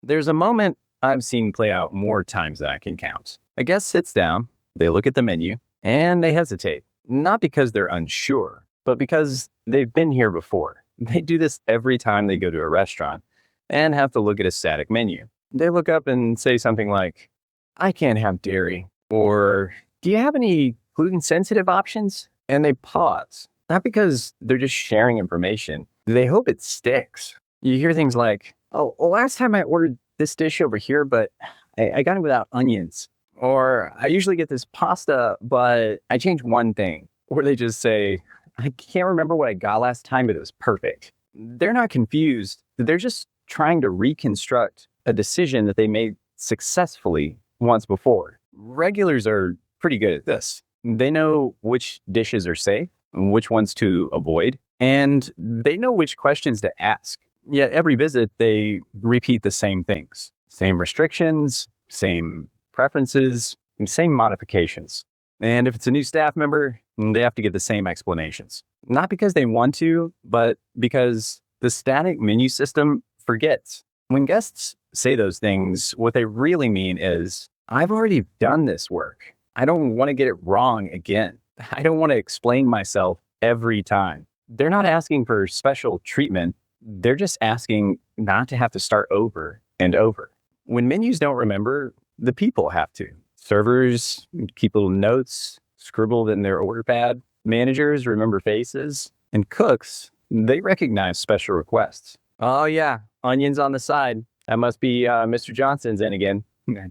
There's a moment I've seen play out more times than I can count. A guest sits down, they look at the menu, and they hesitate. Not because they're unsure, but because they've been here before. They do this every time they go to a restaurant and have to look at a static menu. They look up and say something like, "I can't have dairy," or "Do you have any gluten-sensitive options?" And they pause, not because they're just sharing information. They hope it sticks. You hear things like, "Oh, well, last time I ordered this dish over here, but I got it without onions." Or, "I usually get this pasta, but I changed one thing." Or they just say, "I can't remember what I got last time, but it was perfect." They're not confused. They're just trying to reconstruct a decision that they made successfully once before. Regulars are pretty good at this. They know which dishes are safe, which ones to avoid, and they know which questions to ask. Yet every visit, they repeat the same things. Same restrictions, same preferences, and same modifications. And if it's a new staff member, they have to get the same explanations. Not because they want to, but because the static menu system forgets. When guests say those things, what they really mean is, "I've already done this work. I don't want to get it wrong again. I don't want to explain myself every time." They're not asking for special treatment. They're just asking not to have to start over and over. When menus don't remember, the people have to. Servers keep little notes scribbled in their order pad. Managers remember faces. And cooks, they recognize special requests. "Oh yeah, onions on the side. That must be Mr. Johnson's in again.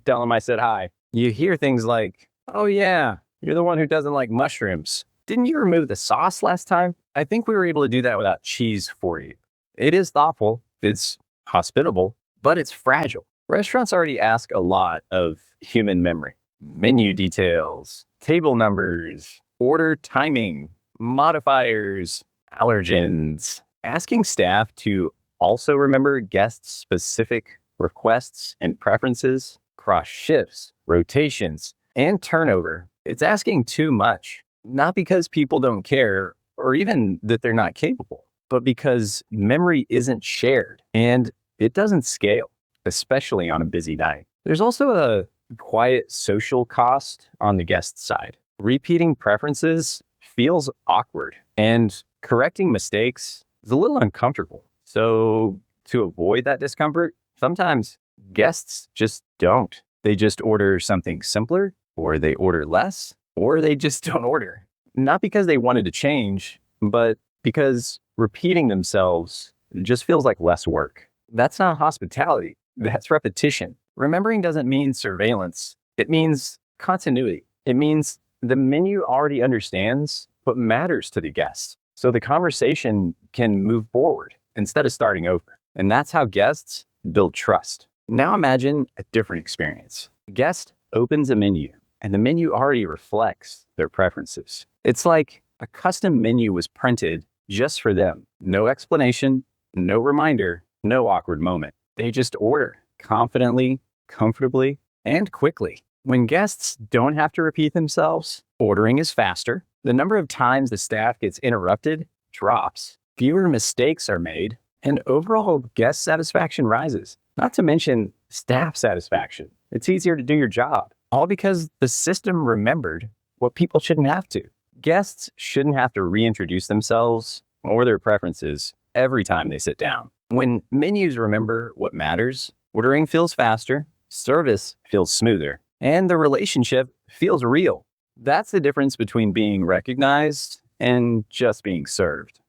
Tell him I said hi." You hear things like, "Oh yeah, you're the one who doesn't like mushrooms. Didn't you remove the sauce last time? I think we were able to do that without cheese for you." It is thoughtful, it's hospitable, but it's fragile. Restaurants already ask a lot of human memory. Menu details, table numbers, order timing, modifiers, allergens. Asking staff to also remember guests' specific requests and preferences, cross shifts, rotations, and turnover. It's asking too much, not because people don't care or even that they're not capable, but because memory isn't shared and it doesn't scale, especially on a busy night. There's also a quiet social cost on the guest side. Repeating preferences feels awkward, and correcting mistakes is a little uncomfortable. So to avoid that discomfort, sometimes guests just don't. They just order something simpler, or they order less, or they just don't order. Not because they wanted to change, but because repeating themselves just feels like less work. That's not hospitality. That's repetition. Remembering doesn't mean surveillance. It means continuity. It means the menu already understands what matters to the guests. So the conversation can move forward instead of starting over. And that's how guests build trust. Now imagine a different experience. A guest opens a menu, and the menu already reflects their preferences. It's like a custom menu was printed just for them. No explanation, no reminder, no awkward moment. They just order confidently, comfortably, and quickly. When guests don't have to repeat themselves, ordering is faster. The number of times the staff gets interrupted drops. Fewer mistakes are made, and overall guest satisfaction rises. Not to mention staff satisfaction. It's easier to do your job, all because the system remembered what people shouldn't have to. Guests shouldn't have to reintroduce themselves or their preferences every time they sit down. When menus remember what matters, ordering feels faster, service feels smoother, and the relationship feels real. That's the difference between being recognized and just being served.